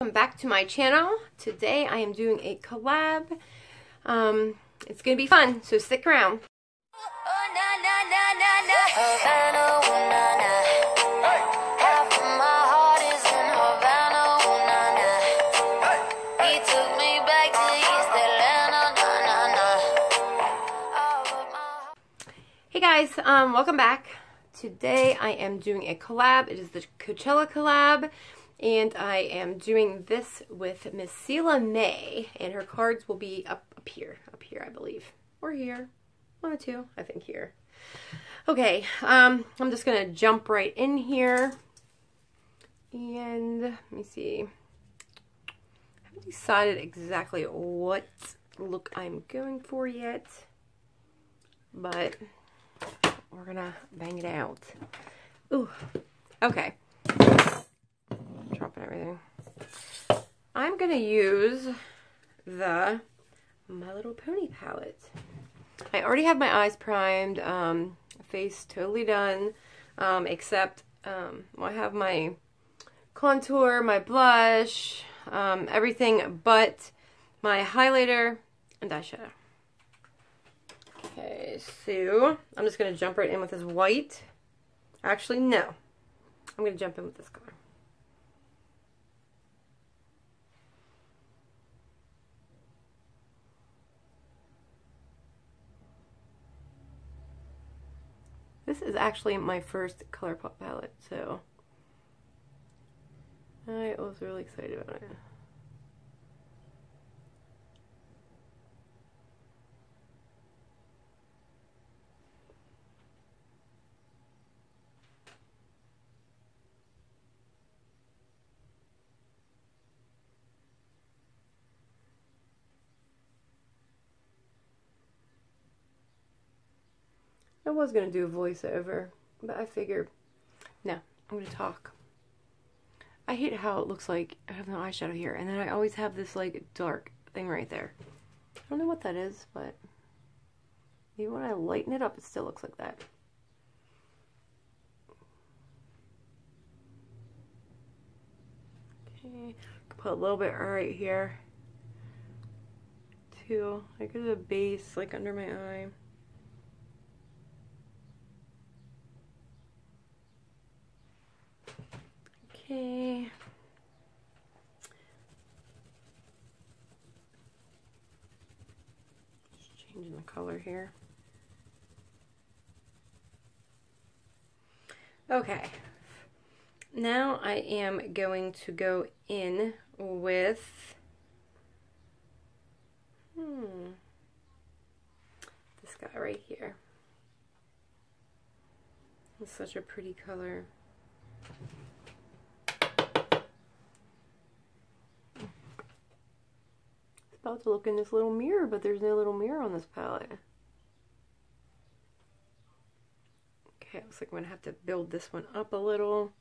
Welcome back to my channel. Today I am doing a collab. It's gonna be fun, so stick around. Hey guys, welcome back. Today I am doing a collab. It is the Coachella Collab, and I am doing this with Miss Celia May, and her cards will be up here, I believe, or here, one or two, I think here. Okay, I'm just gonna jump right in here, and let me see. I haven't decided exactly what look I'm going for yet, but we're gonna bang it out. Ooh, okay. Dropping everything. I'm gonna use the My Little Pony palette. I already have my eyes primed, face totally done, except well, I have my contour, my blush, everything but my highlighter and eyeshadow. Okay, so I'm just going to jump right in with this white. Actually, no. I'm going to jump in with this color. This is actually my first ColourPop palette, so I was really excited about it. I was going to do a voiceover, but I figured, no, I'm going to talk. I hate how it looks like I have no eyeshadow here, and then I always have this, like, dark thing right there. I don't know what that is, but even when I lighten it up, it still looks like that. Okay, put a little bit right here, too, like as a base, like under my eye. Okay. Just changing the color here. Okay. Now I am going to go in with this guy right here. It's such a pretty color. About to look in this little mirror, but there's no little mirror on this palette. Okay, looks like I'm gonna have to build this one up a little.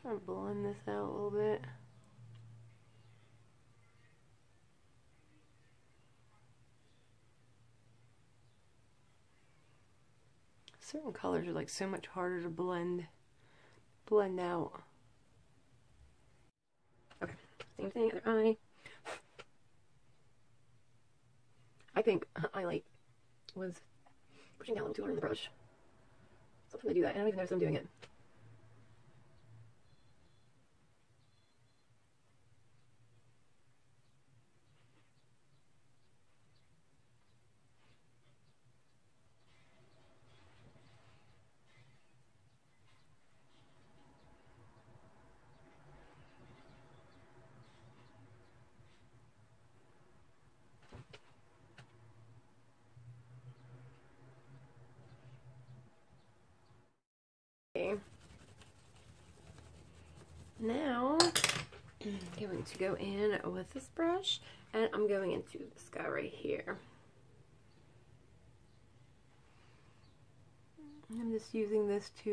Try to blend this out a little bit. Certain colors are like so much harder to blend out. Okay, same thing, other eye. I think I was pushing down a little too hard on the brush. Sometimes I do that, and I don't even notice I'm doing it. Okay. to go in with this brush, and I'm going into this guy right here. I'm just using this to...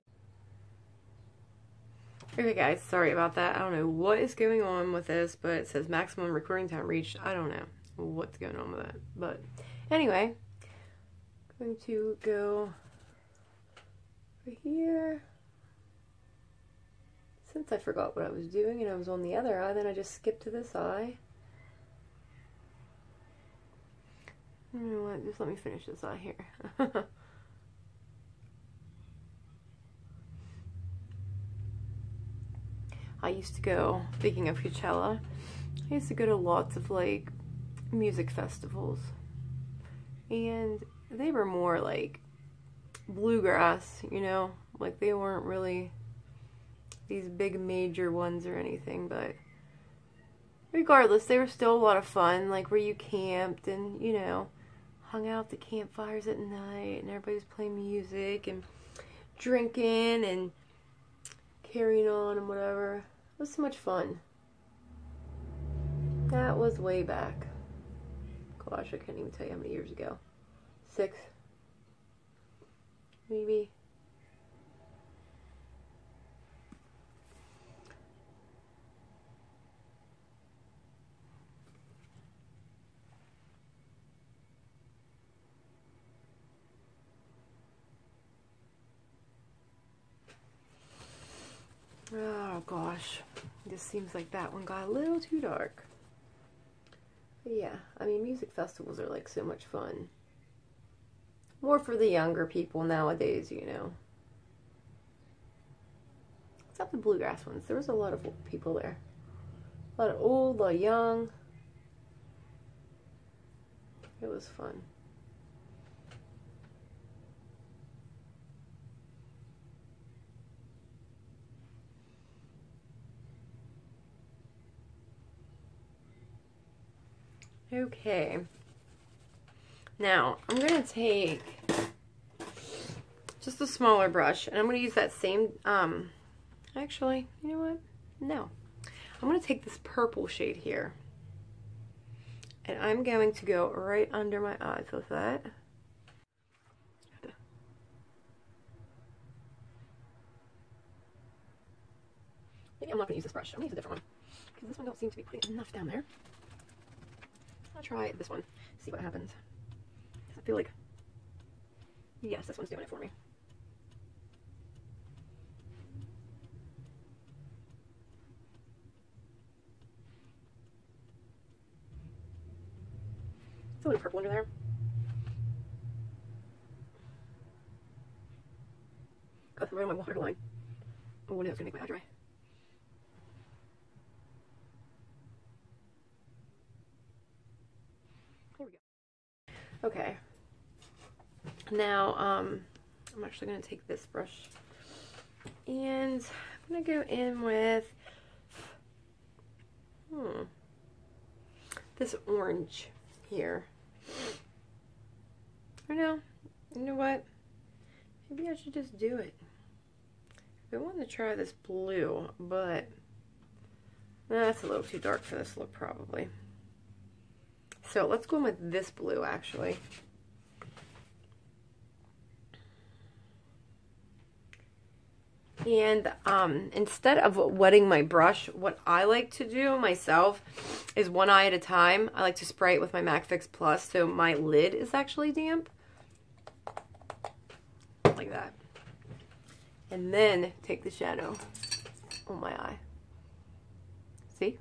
Okay guys, sorry about that. I don't know what is going on with this, but it says maximum recording time reached. I don't know what's going on with that. But anyway, I'm going to go over here. Since I forgot what I was doing and I was on the other eye, then I just skipped to this eye. You know what? Just let me finish this eye here. I used to go, speaking of Coachella, I used to go to lots of like music festivals, and they were more like bluegrass, you know, like they weren't really these big major ones or anything, but regardless, they were still a lot of fun, like where you camped and, you know, hung out at the campfires at night and everybody was playing music and drinking and carrying on and whatever. It was so much fun. That was way back. Gosh, I can't even tell you how many years ago. 6, maybe. Oh gosh, it just seems like that one got a little too dark. But yeah, I mean, music festivals are like so much fun. More for the younger people nowadays, you know. Except the bluegrass ones. There was a lot of old people there. A lot of old, a lot of young. It was fun. Okay, now I'm going to take just a smaller brush, and I'm going to use that same, actually, you know what? No. I'm going to take this purple shade here, and I'm going to go right under my eyes with that. Maybe I'm not going to use this brush. I'm going to use a different one, because this one don't seem to be putting enough down there. I'll try this one, see what happens. I feel like, yes, this one's doing it for me. It's a little purple under there. Got some right on my waterline. Oh, no, it's gonna make my eye dry. There we go. Okay. Now, I'm actually going to take this brush and I'm going to go in with this orange here. Or no, you know what? Maybe I should just do it. I wanted to try this blue, but that's a little too dark for this look probably. So let's go in with this blue actually. And instead of wetting my brush, what I like to do myself is one eye at a time. I like to spray it with my MAC Fix Plus so my lid is actually damp. Like that. And then take the shadow on my eye. See?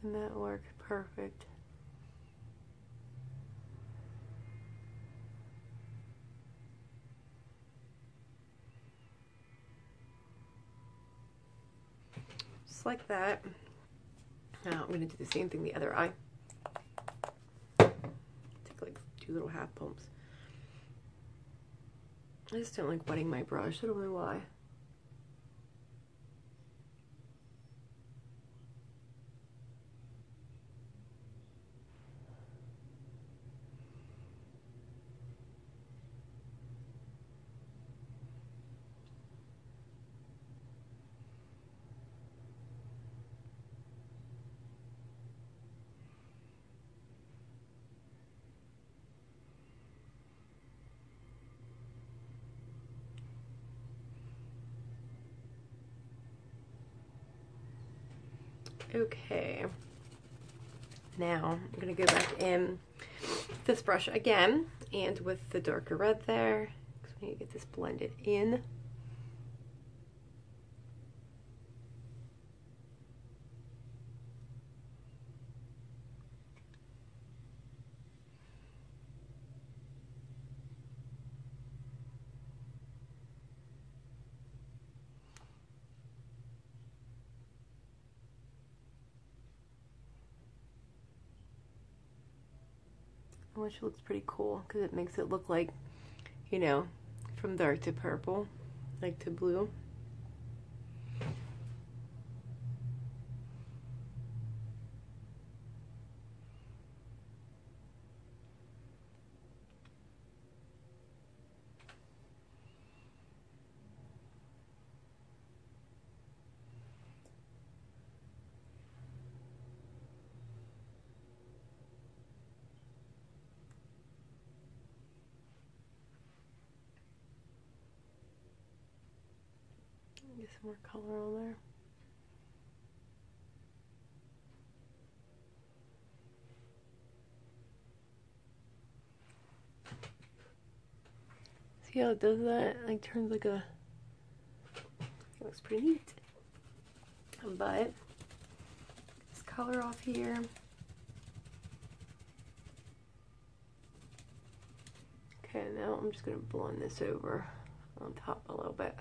And that worked perfect. Just like that. Now I'm going to do the same thing the other eye. Take like 2 little half pumps. I just don't like wetting my brush. I don't know why. Okay. Now I'm going to go back in this brush again, and with the darker red there, because we need to get this blended in. Which looks pretty cool because it makes it look like, you know, from dark to purple, like to blue. Get some more color on there. See how it does that? It like turns like a, it looks pretty neat. But this color off here. Okay, now I'm just gonna blend this over on top a little bit.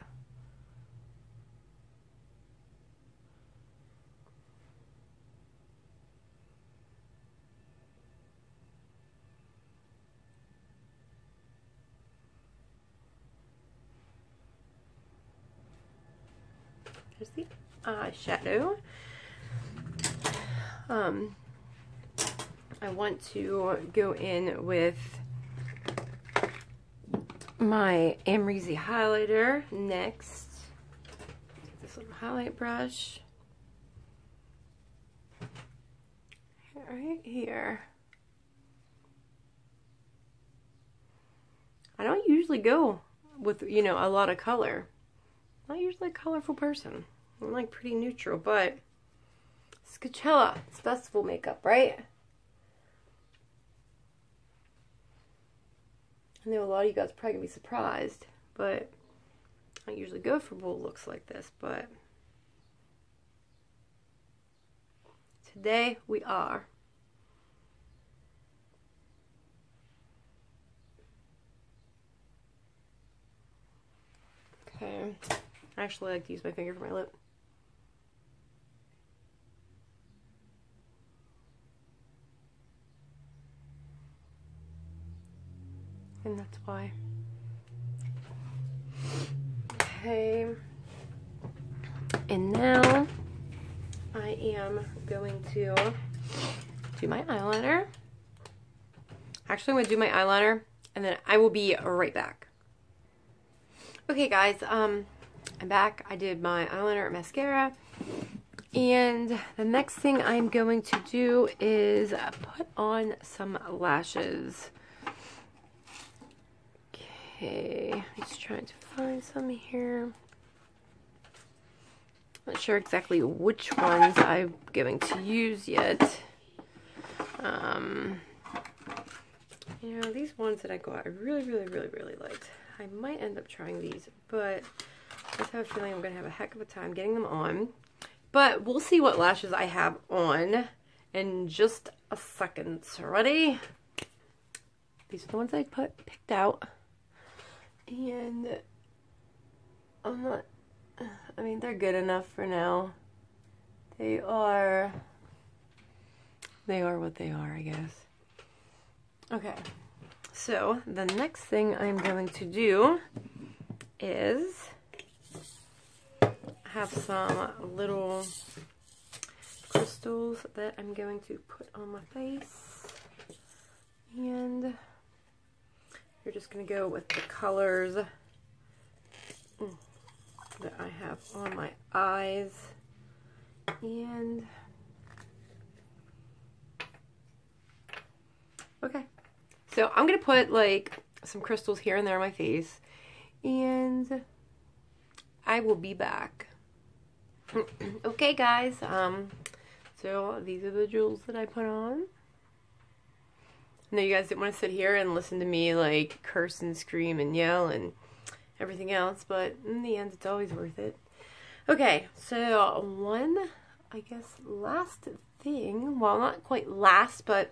Here's the eyeshadow. I want to go in with my Amrezy highlighter next. Take this little highlight brush right here. I don't usually go with, you know, a lot of color. I'm not usually a colorful person. I'm like pretty neutral, but it's Coachella. It's festival makeup, right? I know a lot of you guys are probably gonna be surprised, but I don't usually go for bold looks like this, but today we are. Okay. I actually like to use my finger for my lip. And that's why. Okay. And now I am going to do my eyeliner. Actually, I'm going to do my eyeliner and then I will be right back. Okay guys, I'm back. I did my eyeliner and mascara. And the next thing I'm going to do is put on some lashes. Okay, just trying to find some here. Not sure exactly which ones I'm going to use yet. You know, these ones that I got, I really liked. I might end up trying these, but I just have a feeling I'm going to have a heck of a time getting them on. But we'll see what lashes I have on in just a second. Ready? These are the ones I picked out. And I'm not, I mean, they're good enough for now. They are what they are, I guess. Okay, so the next thing I'm going to do is have some little crystals that I'm going to put on my face. And you're just going to go with the colors that I have on my eyes. And okay, so I'm going to put like some crystals here and there on my face. And I will be back. Okay guys, So these are the jewels that I put on. I know you guys didn't want to sit here and listen to me like curse and scream and yell and everything else, but in the end it's always worth it. Okay, so one, I guess, last thing, well, not quite last, but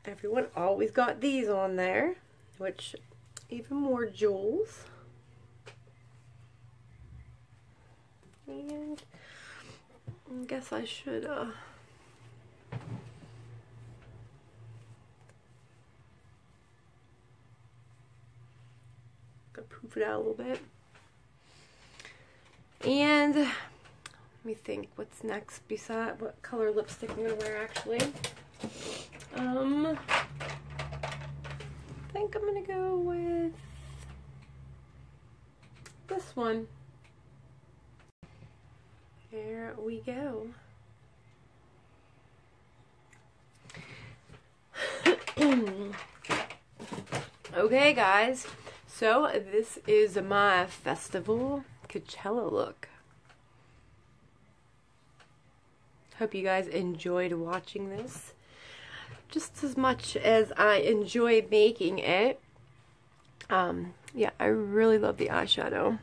everyone always got these on there, which, even more jewels. And I guess I should, poof it out a little bit. And let me think, what's next beside what color lipstick I'm gonna wear actually. I think I'm gonna go with this one. There we go. Okay guys, so this is my festival Coachella look. Hope you guys enjoyed watching this just as much as I enjoy making it. Yeah, I really love the eyeshadow.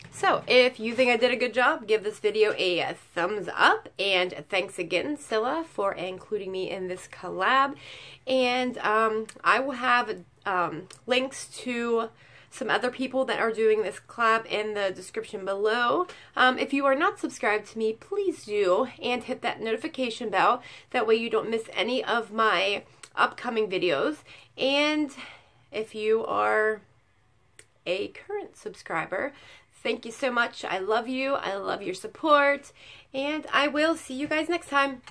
So, if you think I did a good job, give this video a thumbs up, and thanks again, Scylla, for including me in this collab. And I will have links to some other people that are doing this collab in the description below. If you are not subscribed to me, please do, and hit that notification bell. That way you don't miss any of my upcoming videos. And if you are a current subscriber, thank you so much. I love you. I love your support. And I will see you guys next time.